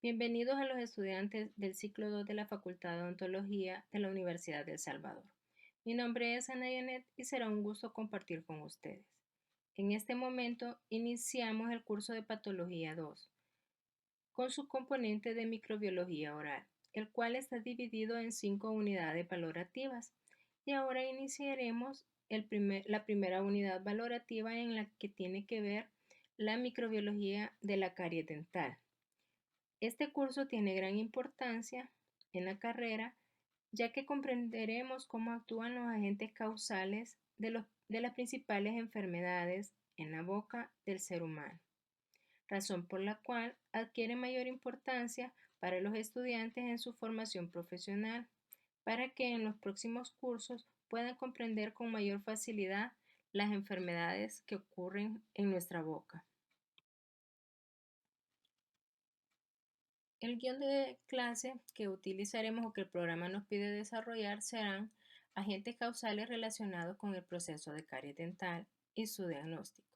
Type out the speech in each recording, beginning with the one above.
Bienvenidos a los estudiantes del ciclo 2 de la Facultad de Odontología de la Universidad de El Salvador. Mi nombre es Ana Yanet y será un gusto compartir con ustedes. En este momento iniciamos el curso de Patología 2 con su componente de microbiología oral, el cual está dividido en 5 unidades valorativas. Y ahora iniciaremos la primera unidad valorativa en la que tiene que ver la microbiología de la caries dental. Este curso tiene gran importancia en la carrera, ya que comprenderemos cómo actúan los agentes causales de las principales enfermedades en la boca del ser humano, razón por la cual adquiere mayor importancia para los estudiantes en su formación profesional, para que en los próximos cursos puedan comprender con mayor facilidad las enfermedades que ocurren en nuestra boca. El guión de clase que utilizaremos o que el programa nos pide desarrollar serán agentes causales relacionados con el proceso de caries dental y su diagnóstico.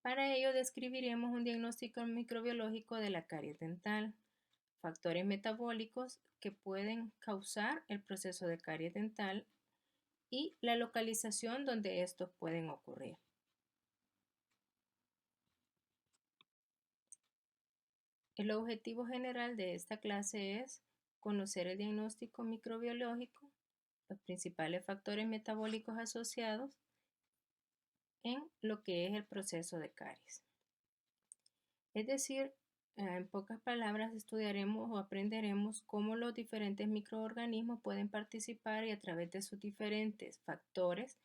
Para ello describiremos un diagnóstico microbiológico de la caries dental, factores metabólicos que pueden causar el proceso de caries dental y la localización donde estos pueden ocurrir. El objetivo general de esta clase es conocer el diagnóstico microbiológico, los principales factores metabólicos asociados en lo que es el proceso de caries. Es decir, en pocas palabras, estudiaremos o aprenderemos cómo los diferentes microorganismos pueden participar y a través de sus diferentes factores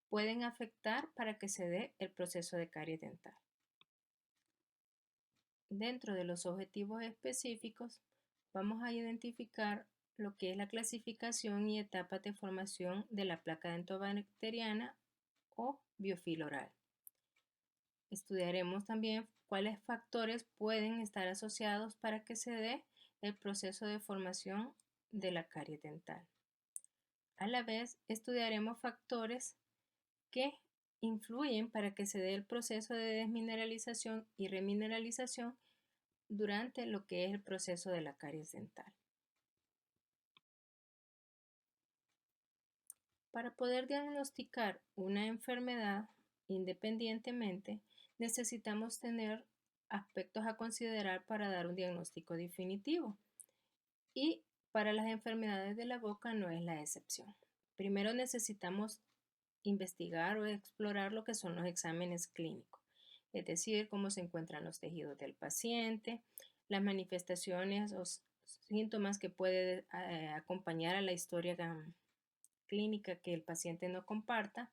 pueden afectar para que se dé el proceso de caries dental. Dentro de los objetivos específicos, vamos a identificar lo que es la clasificación y etapas de formación de la placa dentobacteriana o biofil oral. Estudiaremos también cuáles factores pueden estar asociados para que se dé el proceso de formación de la caries dental. A la vez, estudiaremos factores que influyen para que se dé el proceso de desmineralización y remineralización durante lo que es el proceso de la caries dental. Para poder diagnosticar una enfermedad independientemente, necesitamos tener aspectos a considerar para dar un diagnóstico definitivo. Y para las enfermedades de la boca no es la excepción. Primero necesitamos investigar o explorar lo que son los exámenes clínicos, es decir, cómo se encuentran los tejidos del paciente, las manifestaciones o síntomas que puede acompañar a la historia clínica que el paciente no comparta,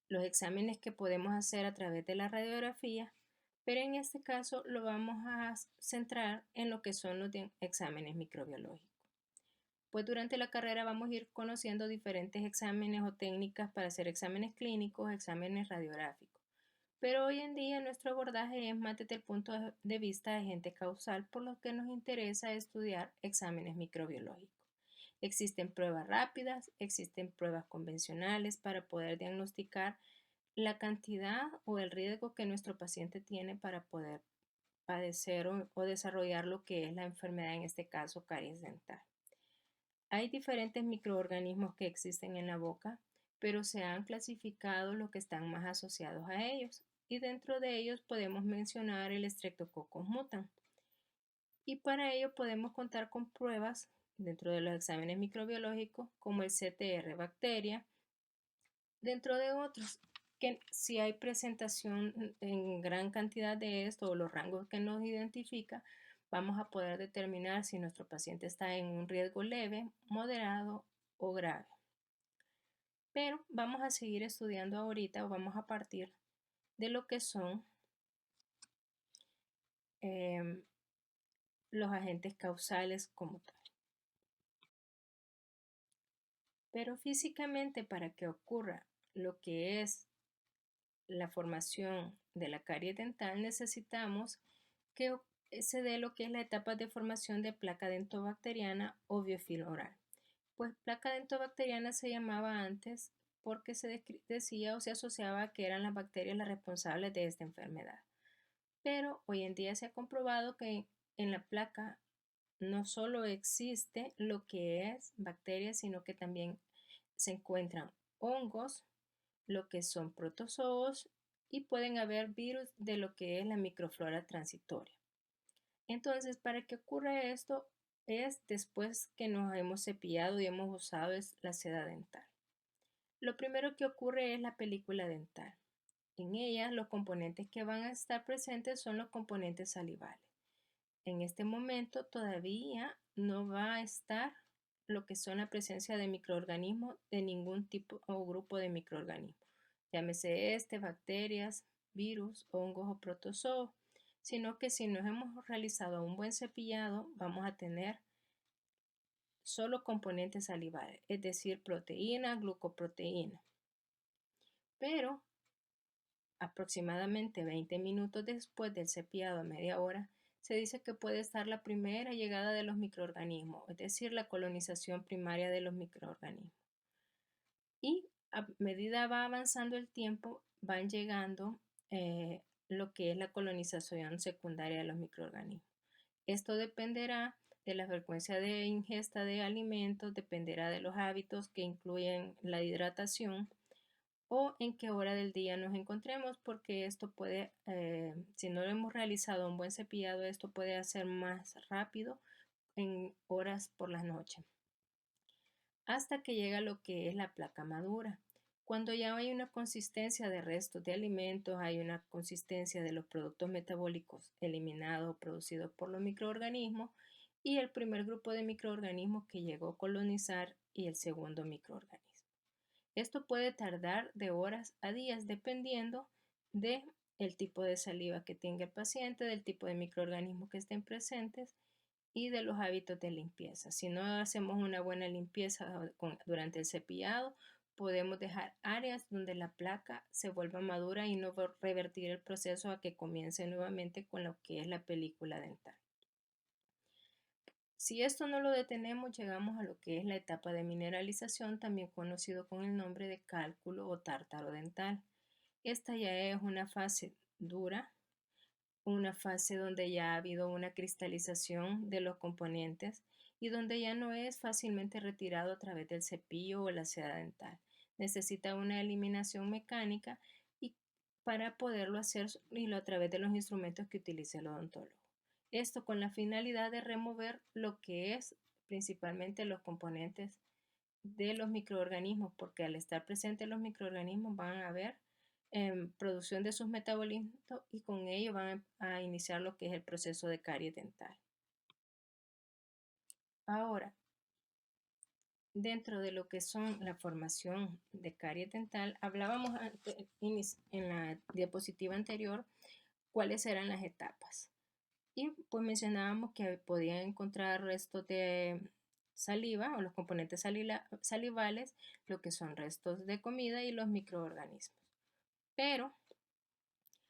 los exámenes que podemos hacer a través de la radiografía, pero en este caso lo vamos a centrar en lo que son los exámenes microbiológicos. Pues durante la carrera vamos a ir conociendo diferentes exámenes o técnicas para hacer exámenes clínicos, exámenes radiográficos. Pero hoy en día nuestro abordaje es más desde el punto de vista de agente causal, por lo que nos interesa estudiar exámenes microbiológicos. Existen pruebas rápidas, existen pruebas convencionales para poder diagnosticar la cantidad o el riesgo que nuestro paciente tiene para poder padecer o desarrollar lo que es la enfermedad, en este caso caries dental. Hay diferentes microorganismos que existen en la boca, pero se han clasificado los que están más asociados a ellos, y dentro de ellos podemos mencionar el Streptococcus mutans. Y para ello podemos contar con pruebas dentro de los exámenes microbiológicos como el CTR bacteria, dentro de otros, que si hay presentación en gran cantidad de esto o los rangos que nos identifica, vamos a poder determinar si nuestro paciente está en un riesgo leve, moderado o grave. Pero vamos a seguir estudiando ahorita o vamos a partir de lo que son los agentes causales como tal. Pero físicamente para que ocurra lo que es la formación de la caries dental necesitamos que se dé lo que es la etapa de formación de placa dentobacteriana o biofil oral. Pues placa dentobacteriana se llamaba antes porque se decía o se asociaba que eran las bacterias las responsables de esta enfermedad. Pero hoy en día se ha comprobado que en la placa no solo existe lo que es bacterias, sino que también se encuentran hongos, lo que son protozoos y pueden haber virus de lo que es la microflora transitoria. Entonces, para que ocurra esto es después que nos hemos cepillado y hemos usado la seda dental. Lo primero que ocurre es la película dental. En ella, los componentes que van a estar presentes son los componentes salivales. En este momento todavía no va a estar lo que son la presencia de microorganismos de ningún tipo o grupo de microorganismos, llámese bacterias, virus, hongos o protozoos, sino que si nos hemos realizado un buen cepillado, vamos a tener solo componentes salivales, es decir, proteína, glucoproteína. Pero aproximadamente 20 minutos después del cepillado, a media hora, se dice que puede estar la primera llegada de los microorganismos, es decir, la colonización primaria de los microorganismos. Y a medida va avanzando el tiempo, van llegando lo que es la colonización secundaria de los microorganismos. Esto dependerá de la frecuencia de ingesta de alimentos, dependerá de los hábitos que incluyen la hidratación o en qué hora del día nos encontremos, porque esto puede, si no hemos realizado un buen cepillado, esto puede hacer más rápido en horas por la noche, hasta que llega lo que es la placa madura. Cuando ya hay una consistencia de restos de alimentos, hay una consistencia de los productos metabólicos eliminados o producidos por los microorganismos y el primer grupo de microorganismos que llegó a colonizar y el segundo microorganismo. Esto puede tardar de horas a días dependiendo de el tipo de saliva que tenga el paciente, del tipo de microorganismos que estén presentes y de los hábitos de limpieza. Si no hacemos una buena limpieza durante el cepillado, podemos dejar áreas donde la placa se vuelva madura y no revertir el proceso a que comience nuevamente con lo que es la película dental. Si esto no lo detenemos, llegamos a lo que es la etapa de mineralización, también conocido con el nombre de cálculo o tártaro dental. Esta ya es una fase dura, una fase donde ya ha habido una cristalización de los componentes y donde ya no es fácilmente retirado a través del cepillo o la seda dental. Necesita una eliminación mecánica y para poderlo hacer a través de los instrumentos que utiliza el odontólogo. Esto con la finalidad de remover lo que es principalmente los componentes de los microorganismos, porque al estar presentes los microorganismos van a haber producción de sus metabolismos y con ello van a iniciar lo que es el proceso de caries dental. Ahora, dentro de lo que son la formación de caries dental, hablábamos en la diapositiva anterior cuáles eran las etapas. Y pues mencionábamos que podían encontrar restos de saliva o los componentes salivales, lo que son restos de comida y los microorganismos. Pero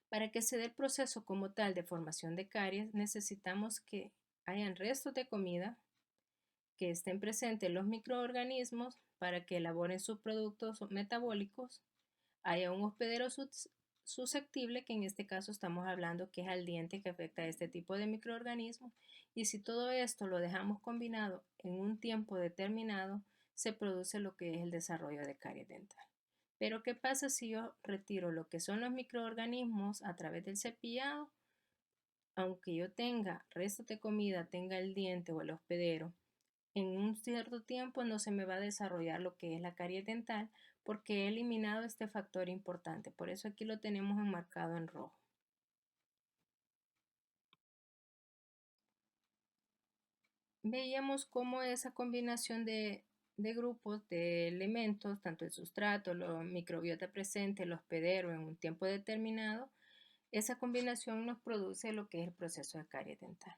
para que se dé el proceso como tal de formación de caries, necesitamos que hayan restos de comida, que estén presentes los microorganismos para que elaboren sus productos metabólicos, haya un hospedero susceptible, que en este caso estamos hablando que es al diente que afecta a este tipo de microorganismos, y si todo esto lo dejamos combinado en un tiempo determinado, se produce lo que es el desarrollo de caries dental. Pero ¿qué pasa si yo retiro lo que son los microorganismos a través del cepillado? Aunque yo tenga restos de comida, tenga el diente o el hospedero, en un cierto tiempo no se me va a desarrollar lo que es la caries dental porque he eliminado este factor importante. Por eso aquí lo tenemos enmarcado en rojo. Veíamos cómo esa combinación de grupos de elementos, tanto el sustrato, la microbiota presente, el hospedero en un tiempo determinado, esa combinación nos produce lo que es el proceso de caries dental.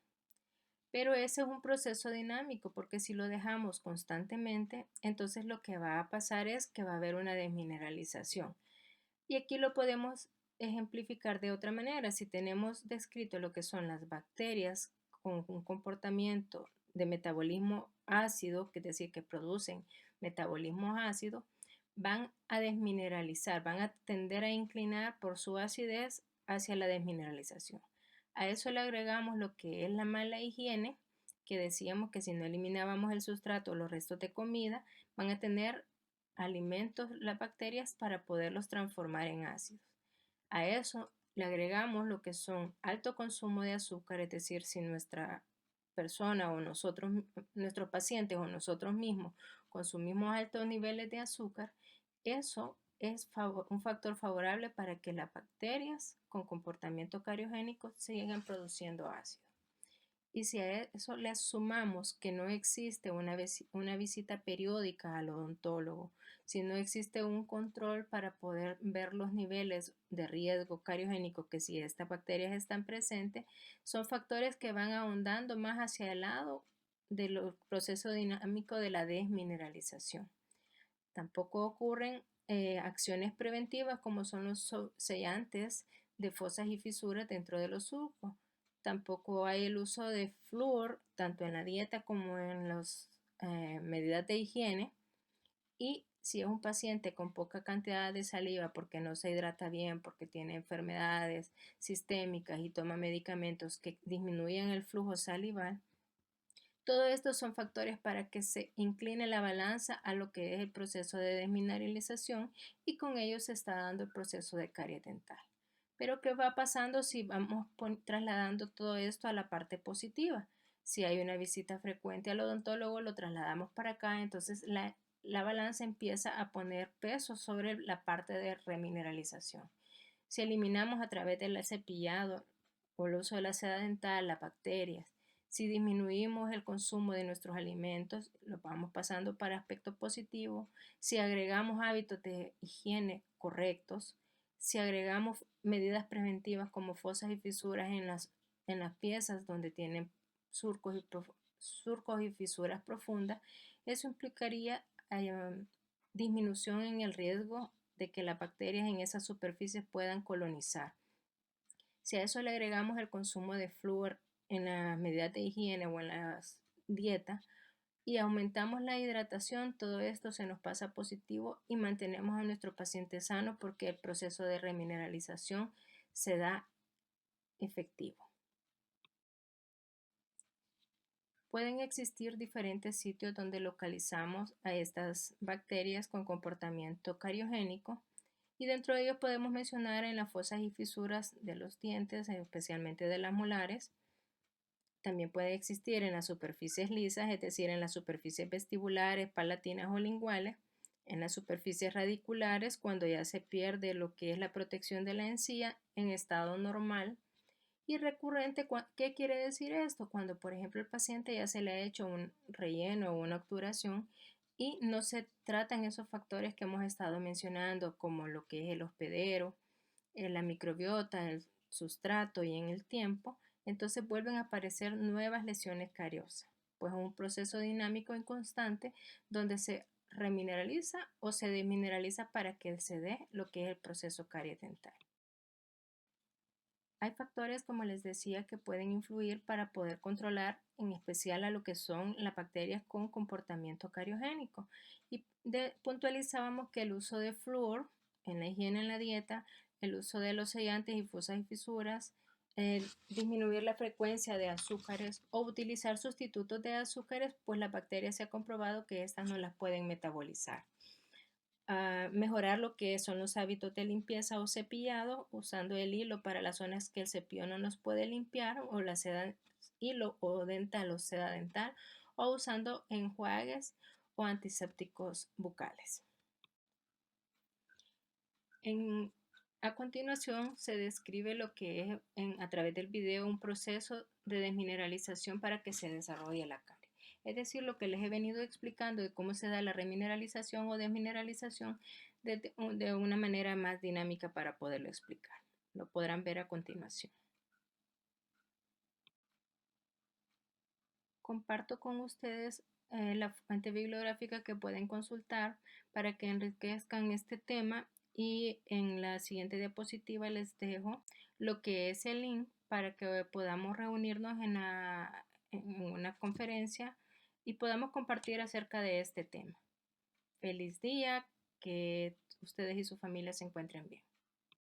Pero ese es un proceso dinámico porque si lo dejamos constantemente, entonces lo que va a pasar es que va a haber una desmineralización. Y aquí lo podemos ejemplificar de otra manera. Si tenemos descrito lo que son las bacterias con un comportamiento de metabolismo ácido, que es decir, que producen metabolismo ácido, van a desmineralizar, van a tender a inclinar por su acidez hacia la desmineralización. A eso le agregamos lo que es la mala higiene, que decíamos que si no eliminábamos el sustrato o los restos de comida, van a tener alimentos las bacterias para poderlos transformar en ácidos. A eso le agregamos lo que son alto consumo de azúcar, es decir, si nuestra persona o nosotros, nuestros pacientes o nosotros mismos consumimos altos niveles de azúcar, eso es un factor favorable para que las bacterias con comportamiento cariogénico sigan produciendo ácido. Y si a eso le sumamos que no existe una visita periódica al odontólogo, si no existe un control para poder ver los niveles de riesgo cariogénico, que si estas bacterias están presentes, son factores que van ahondando más hacia el lado del proceso dinámico de la desmineralización. Tampoco ocurren acciones preventivas como son los sellantes de fosas y fisuras dentro de los surcos. Tampoco hay el uso de flúor tanto en la dieta como en las medidas de higiene. Y si es un paciente con poca cantidad de saliva porque no se hidrata bien, porque tiene enfermedades sistémicas y toma medicamentos que disminuyen el flujo salival, todo esto son factores para que se incline la balanza a lo que es el proceso de desmineralización y con ello se está dando el proceso de caries dental. Pero ¿qué va pasando si vamos trasladando todo esto a la parte positiva? Si hay una visita frecuente al odontólogo, lo trasladamos para acá, entonces la balanza empieza a poner peso sobre la parte de remineralización. Si eliminamos a través del cepillado o el uso de la seda dental las bacterias, si disminuimos el consumo de nuestros alimentos, lo vamos pasando para aspectos positivos. Si agregamos hábitos de higiene correctos, si agregamos medidas preventivas como fosas y fisuras en las piezas donde tienen surcos y fisuras profundas, eso implicaría disminución en el riesgo de que las bacterias en esas superficies puedan colonizar. Si a eso le agregamos el consumo de flúor en las medidas de higiene o en las dietas y aumentamos la hidratación, todo esto se nos pasa positivo y mantenemos a nuestro paciente sano porque el proceso de remineralización se da efectivo. Pueden existir diferentes sitios donde localizamos a estas bacterias con comportamiento cariogénico y dentro de ellos podemos mencionar en las fosas y fisuras de los dientes, especialmente de las molares. También puede existir en las superficies lisas, es decir, en las superficies vestibulares, palatinas o linguales, en las superficies radiculares, cuando ya se pierde lo que es la protección de la encía en estado normal. Y recurrente, ¿qué quiere decir esto? Cuando, por ejemplo, el paciente ya se le ha hecho un relleno o una obturación y no se tratan esos factores que hemos estado mencionando, como lo que es el hospedero, la microbiota, el sustrato y en el tiempo, entonces vuelven a aparecer nuevas lesiones cariosas, pues es un proceso dinámico y constante donde se remineraliza o se desmineraliza para que se dé lo que es el proceso caries dental. Hay factores, como les decía, que pueden influir para poder controlar, en especial a lo que son las bacterias con comportamiento cariogénico. Y puntualizábamos que el uso de flúor en la higiene en la dieta, el uso de los sellantes y fosas y fisuras, disminuir la frecuencia de azúcares o utilizar sustitutos de azúcares, pues las bacterias se ha comprobado que estas no las pueden metabolizar. Mejorar lo que son los hábitos de limpieza o cepillado, usando el hilo para las zonas que el cepillo no nos puede limpiar, o la seda hilo o dental o seda dental, o usando enjuagues o antisépticos bucales. A continuación se describe lo que es a través del video un proceso de desmineralización para que se desarrolle la carie. Es decir, lo que les he venido explicando de cómo se da la remineralización o desmineralización de una manera más dinámica para poderlo explicar. Lo podrán ver a continuación. Comparto con ustedes la fuente bibliográfica que pueden consultar para que enriquezcan este tema y en la siguiente diapositiva les dejo lo que es el link para que podamos reunirnos en una conferencia y podamos compartir acerca de este tema. Feliz día, que ustedes y su familia se encuentren bien.